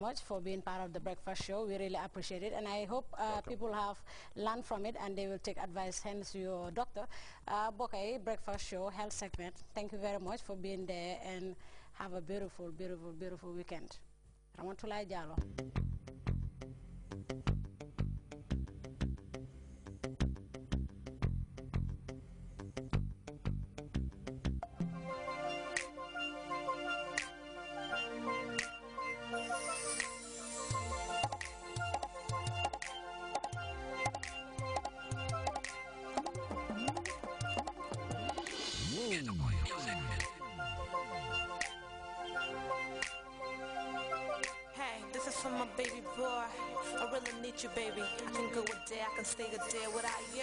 Much for being part of the breakfast show. We really appreciate it, and I hope people have learned from it and they will take advice hence your doctor. Bokay breakfast show health segment. Thank you very much for being there and have a beautiful weekend. Ramatoulaye Jallow. Hey, this is for my baby boy. I really need you, baby. I can go a day, I can stay a day without you.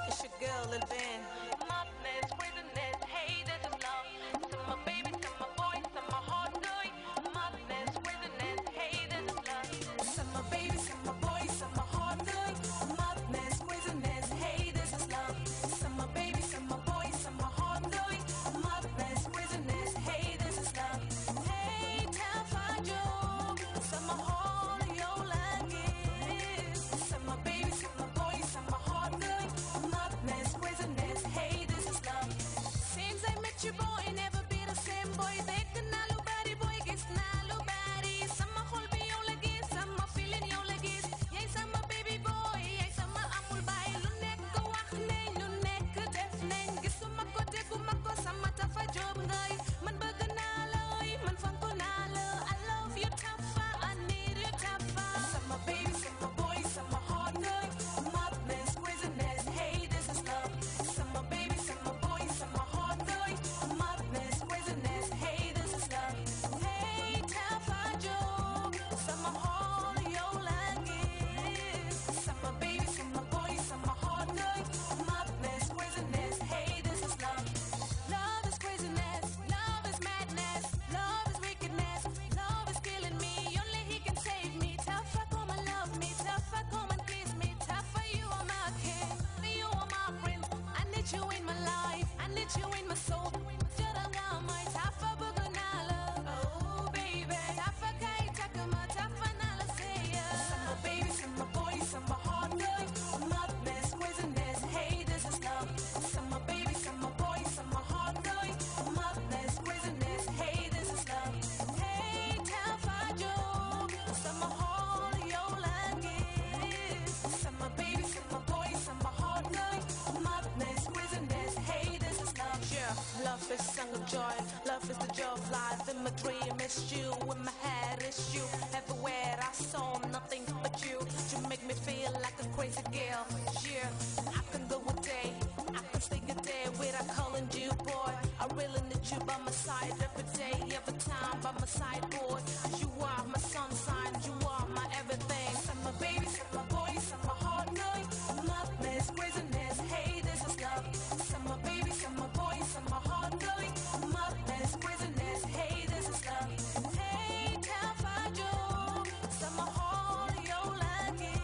It's your girl, Lil Ben. Madness, craziness, hey, this is love. To my baby, to my boy, to my heart, boy. Madness, craziness, hey, this is love. To my baby, to my boy, to my heart, boy. Madness, craziness, hey, this is love. To my baby, to my boy, to my heart, boy. Madness, craziness, hey, this is love. Hey, tell Fajo, to my heart, yo, like it. To my baby, to my boy, to my heart, boy. Madness, craziness, hey, this is love. Since I met you, boy, never be the same, boy. They can not nobody, boy, gets not nobody. Sama whole be yo lagi, sama feeling yo lagi. Yay, sama baby boy, yay, sama amul bay. Lu nek wax nañ, lu nek def nañ. Gisuma ko defuma ko sama tafa job ngay. Man bëgg naa la, man fonk naa la. I love you tafa, I need you tafa. Sama baby, sama boy, sama heart ngay. Madness, craziness, hey, this is love. Sama baby, sama boy, sama heart ngay. Madness, craziness, hey, this is love. Hey, tafa job, sama heart yo lagi. Sama baby, sama boy, sama heart ngay. Madness, craziness, hey, this is love. Love is craziness, love is madness, love is wickedness, love is killing me. Only he can save me. Tougher, come and love me. Tougher, come and kiss me. Tougher, you are my king, you are my prince. I need you in my life, I need you in my soul. You're the my tougher, bugunala. Oh baby, tougher, kai takama, tougher, nala say ya. Sama baby, sama boy, sama heart, girl. Madness, craziness, hey, this is love. Sama baby, sama boy, sama heart, girl. Madness, craziness, hey, this is love. Hey, tougher, Joe, sama heart, yo lagi. Sama baby, sama boy, sama heart, girl. Madness, craziness, hey, this is love. Yeah, love is song of joy, love is the joy of life. In my dream, it's you, in my head, it's you. Everywhere I saw nothing but you. You make me feel like a crazy girl. Yeah, I can go a day, I can stay a day without calling you boy. I really need you by my side every day, every time by my side, boy. You are my sunshine, you are my everything. Sama baby, sama boy, sama heart, boy. Madness, craziness, hey, this is love. Sama baby, sama boy, sama heart, boy. Madness, craziness, hey, this is love. Hey, tougher Joe, sama heart, yo lagi.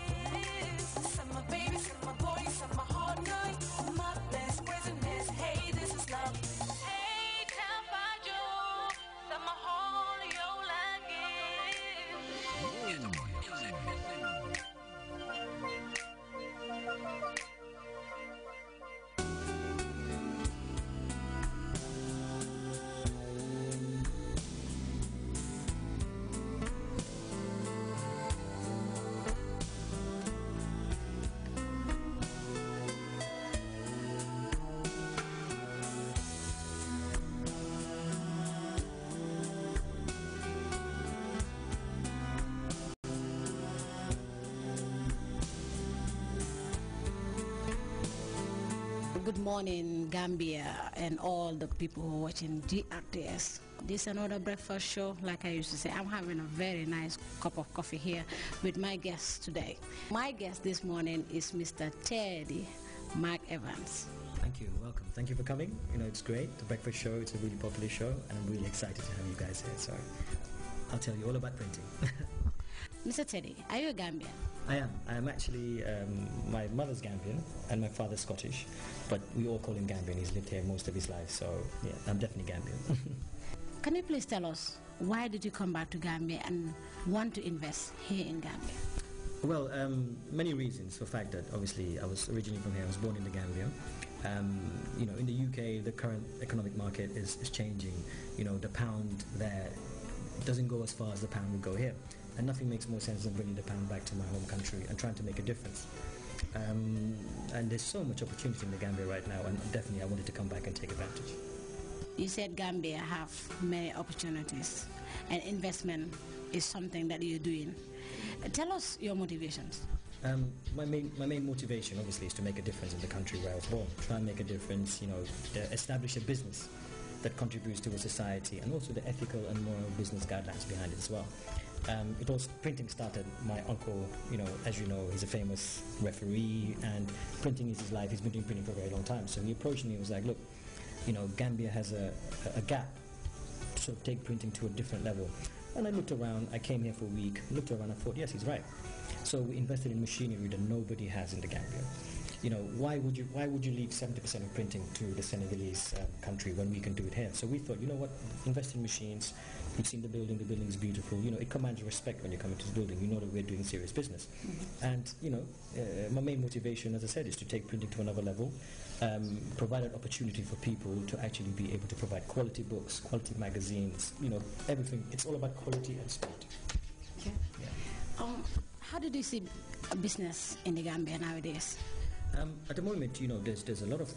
Sama baby, sama boy, sama heart, boy. Madness, craziness, hey, this is love. Hey, tougher Joe, sama heart, yo lagi. Good morning, Gambia, and all the people who are watching GRTS. This is another breakfast show. Like I used to say, I'm having a very nice cup of coffee here with my guest today. My guest this morning is Mr. Teddy Mark Evans. Thank you, welcome. Thank you for coming. You know, it's great. The breakfast show, it's a really popular show, and I'm really excited to have you guys here. So I'll tell you all about printing. Mr. Teddy, are you a Gambian? I am. I am actually, my mother's Gambian and my father's Scottish, but we all call him Gambian. He's lived here most of his life, so yeah, I'm definitely Gambian. Can you please tell us why did you come back to Gambia and want to invest here in Gambia? Well, many reasons. For the fact that obviously I was originally from here. I was born in the Gambia. You know, in the UK, the current economic market is changing. You know, the pound there doesn't go as far as the pound would go here, and nothing makes more sense than bringing the pound back to my home country and trying to make a difference. And there's so much opportunity in the Gambia right now, and definitely I wanted to come back and take advantage. You said Gambia have many opportunities, and investment is something that you're doing. Tell us your motivations. My main motivation obviously is to make a difference in the country where I was born. Try and make a difference, you know, establish a business that contributes to a society, and also the ethical and moral business guidelines behind it as well. Printing started, my uncle, you know, as you know, he's a famous referee, and printing is his life. He's been doing printing for a very long time. So he approached me and was like, look, you know, Gambia has a gap to sort of take printing to a different level. And I looked around, I came here for a week, looked around, I thought, yes, he's right. So we invested in machinery that nobody has in the Gambia. You know, why would you leave 70% of printing to the Senegalese country when we can do it here? So we thought, you know what, invest in machines. You've seen the building is beautiful. You know, it commands respect when you come into the building. You know that we're doing serious business. Mm-hmm. And, you know, my main motivation, as I said, is to take printing to another level, provide an opportunity for people to actually be able to provide quality books, quality magazines, you know, everything. It's all about quality and speed. Okay. Yeah. How did you see business in the Gambia nowadays? At the moment, you know, there's a lot of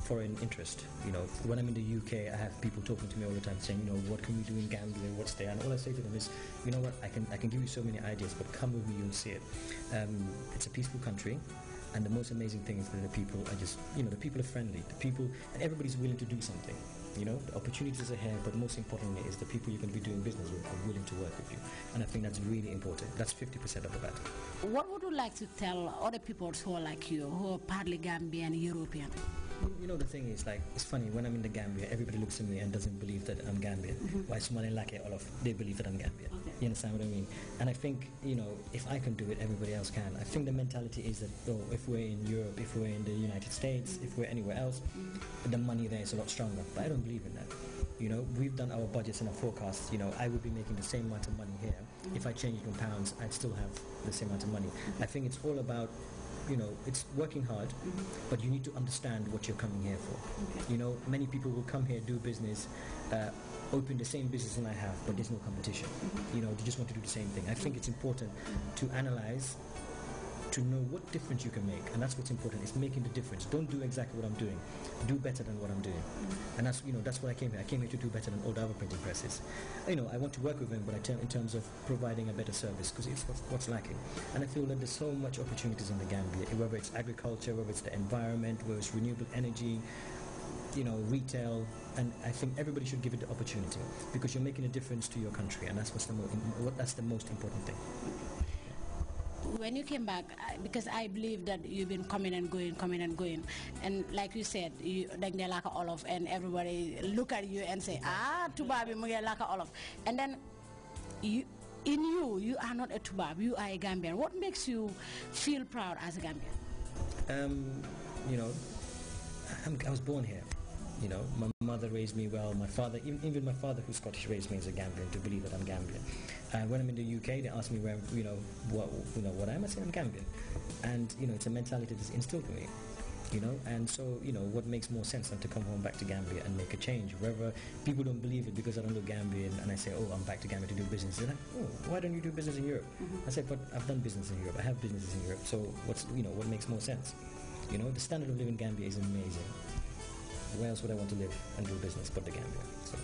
foreign interest. You know, when I'm in the UK, I have people talking to me all the time saying, you know, what can we do in Gambia, what's there? And all I say to them is, you know what, I can give you so many ideas, but come with me, you'll see it. It's a peaceful country, and the most amazing thing is that the people are just, you know, the people are friendly, and everybody's willing to do something. You know, the opportunities are here, but most importantly is the people you're going to be doing business with are willing to work with you. And I think that's really important. That's 50% of the battle. What would you like to tell other people who are like you, who are partly Gambian, European? You know, the thing is, like, it's funny, when I'm in the Gambia, everybody looks at me and doesn't believe that I'm Gambian. Why someone like it, all of they believe that I'm Gambian. Okay. You understand what I mean? And I think, you know, if I can do it, everybody else can. I think the mentality is that, oh, if we're in Europe, if we're in the United States, if we're anywhere else, the money there is a lot stronger. But I don't believe in that. You know, we've done our budgets and our forecasts. You know, I would be making the same amount of money here. If I change it from pounds, I'd still have the same amount of money. I think it's all about, you know, it's working hard, but you need to understand what you're coming here for. You know, many people will come here, do business, open the same business than I have, but there's no competition. You know, they just want to do the same thing. I think it's important to analyze, to know what difference you can make, and that's what's important, is making the difference. Don't do exactly what I'm doing, do better than what I'm doing. And that's, you know, that's what I came here. I came here to do better than all the other printing presses. You know, I want to work with them, but in terms of providing a better service, because it's what's lacking. And I feel that there's so much opportunities in the Gambia, whether it's agriculture, whether it's the environment, whether it's renewable energy, you know, retail, and I think everybody should give it the opportunity, because you're making a difference to your country, and that's that's the most important thing. When you came back, because I believe that you've been coming and going, and like you said, you like Olaf, and everybody look at you and say, ah, Tubabi muge like Olaf, and then you are not a Tubab, you are a Gambian. What makes you feel proud as a Gambian? You know, I was born here. You know, my mother raised me well. My father, even my father, who's Scottish, raised me as a Gambian, to believe that I'm Gambian. And when I'm in the UK, they ask me where, you know, what I am. I say I'm Gambian, and you know, it's a mentality that's instilled in me. You know, and so, you know, what makes more sense than to come home back to Gambia and make a change? Wherever people don't believe it because I don't look Gambian, and I say, oh, I'm back to Gambia to do business. They're like, oh, why don't you do business in Europe? I say, but I've done business in Europe. I have businesses in Europe. So what makes more sense? You know, the standard of living in Gambia is amazing. Where else would I want to live and do business but the Gambia? So.